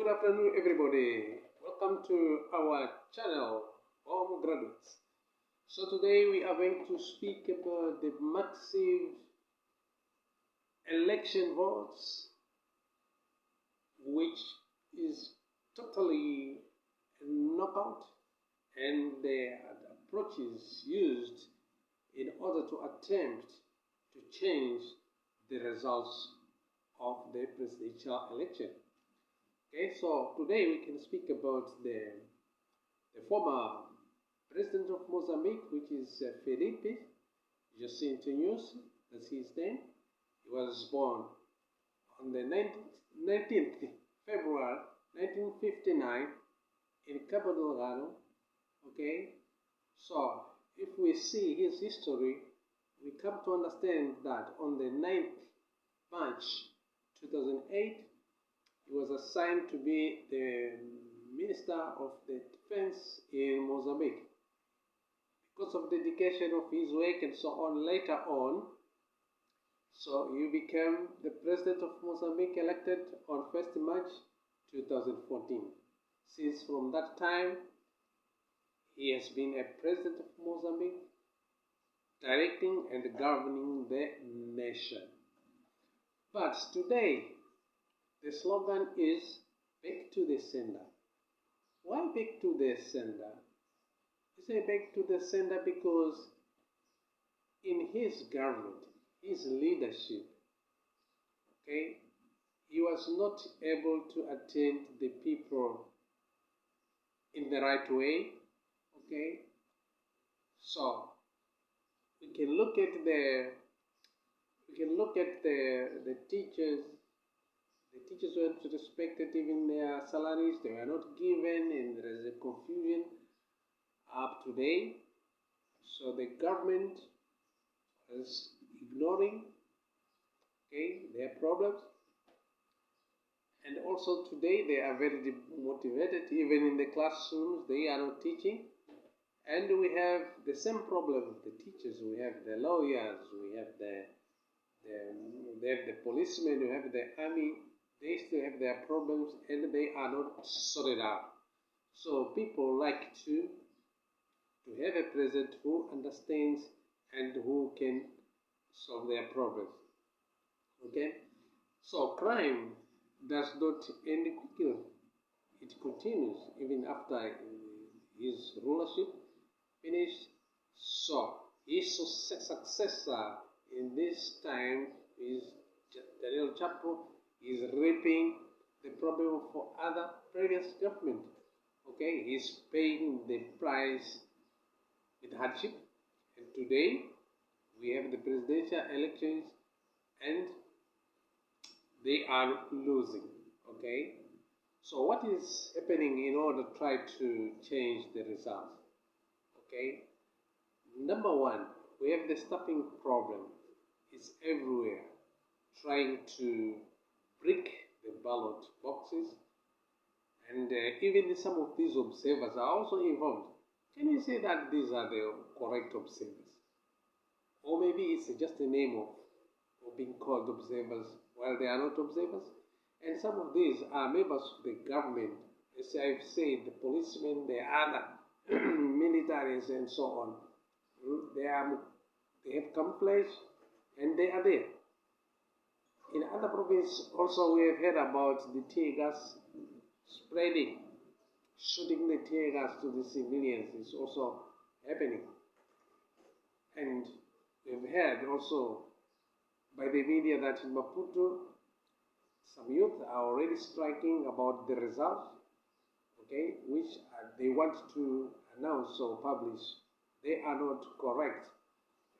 Good afternoon, everybody. Welcome to our channel, Home Graduates. So today we are going to speak about the massive election votes, which is totally a knockout, and the approaches used in order to attempt to change the results of the presidential election. Okay, so today we can speak about the former president of Mozambique, which is Felipe Nyusi, that's his name. He was born on the 19th February 1959 in Cabo Delgado. Okay, so if we see his history, we come to understand that on the 9th March 2008, he was assigned to be the Minister of the Defense in Mozambique. Because of dedication of his work and so on, later on, so he became the President of Mozambique, elected on 1st March 2014. Since from that time, he has been a President of Mozambique, directing and governing the nation. But today, the slogan is back to the sender. Why back to the sender? I say back to the sender because in his government, his leadership, okay, he was not able to attend the people in the right way. Okay, so we can look at the teachers. The teachers weren't respected, even their salaries, they were not given, and there is a confusion up to date. So the government is ignoring, okay, their problems. And also today they are very demotivated, even in the classrooms they are not teaching. And we have the same problem with the teachers. We have the lawyers, we have the policemen, we have the army. They still have their problems and they are not sorted out. So people like to have a president who understands and who can solve their problems. Okay? So crime does not end quickly. It continues even after his rulership finished. So his successor in this time is Daniel Chapo. Is reaping the problem for other previous government. Okay, he's paying the price with hardship. And today we have the presidential elections and they are losing. Okay, so what is happening in order to try to change the results? Okay, number one, we have the staffing problem. It's everywhere, trying to break the ballot boxes, and even some of these observers are also involved. Can you say that these are the correct observers? Or maybe it's just a name of being called observers while they are not observers? And some of these are members of the government, as I've said, the policemen, the other militaries and so on. They have camouflage and they are there. In other provinces also we have heard about the tear gas spreading, shooting the tear gas to the civilians is also happening. And we've heard also by the media that in Maputo, some youth are already striking about the results, okay, which they want to announce or publish. They are not correct.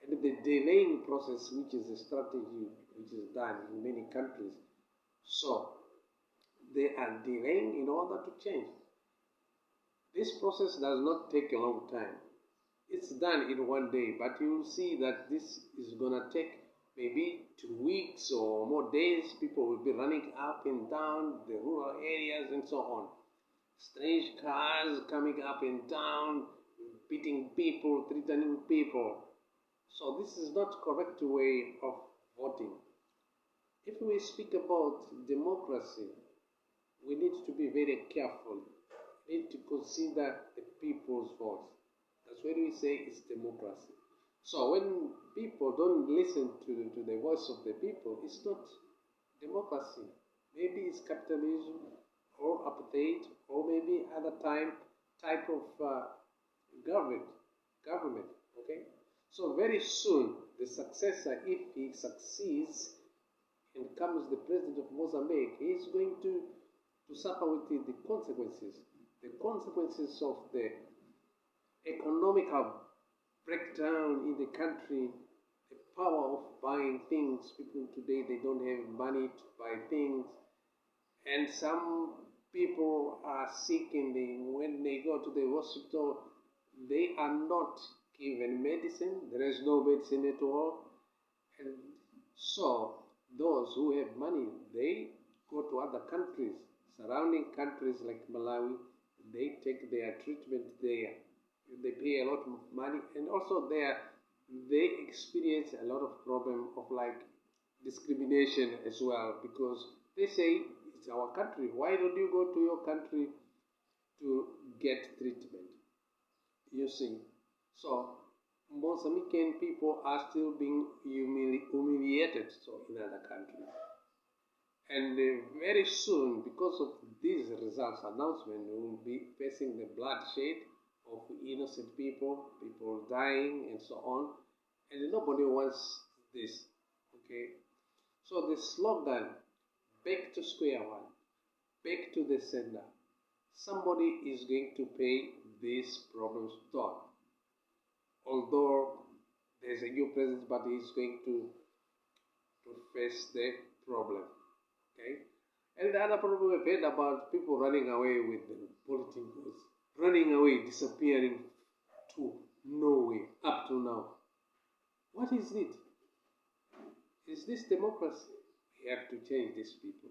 And the delaying process, which is a strategy which is done in many countries, so they are delaying in order to change. This process does not take a long time. It's done in one day, but you will see that this is going to take maybe 2 weeks or more days. People will be running up and down the rural areas and so on. Strange cars coming up and down, beating people, threatening people. So this is not correct way of voting. If we speak about democracy, we need to be very careful. We need to consider the people's voice. That's why we say it's democracy. So when people don't listen to the voice of the people, it's not democracy. Maybe it's capitalism or apartheid or maybe other type of government. Okay. So very soon the successor, if he succeeds and becomes the president of Mozambique, he is going to suffer with the consequences. The consequences of the economical breakdown in the country, the power of buying things. People today, they don't have money to buy things. And some people are sick and when they go to the hospital, they are not given medicine. There is no medicine at all. And so those who have money, they go to other countries, surrounding countries like Malawi. They take their treatment there. They pay a lot of money, and also they experience a lot of problem of like discrimination as well, because they say it's our country. Why don't you go to your country to get treatment? You see, so Mozambican people are still being humiliated so in other countries. And very soon, because of these results announcement, we will be facing the bloodshed of innocent people, people dying, and so on. And nobody wants this. Okay. So the slogan, back to square one, back to the sender. Somebody is going to pay these problems down. Although there's a new president, but he's going to face the problem. Okay? And the other problem we've heard about people running away with the politicians, running away, disappearing to nowhere up to now. What is it? Is this democracy? We have to change these people.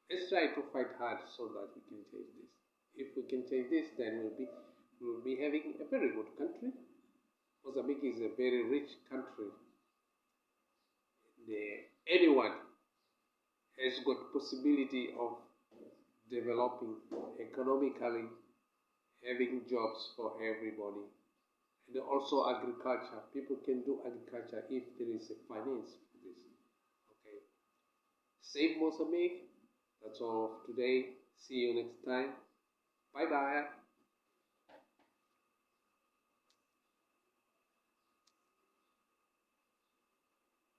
Let's try to fight hard so that we can change this. If we can change this, then we'll be having a very good country. Mozambique is a very rich country. Anyone has got possibility of developing economically, having jobs for everybody, and also agriculture. People can do agriculture if there is a finance for this. Okay. Save Mozambique. That's all of today. See you next time. Bye bye.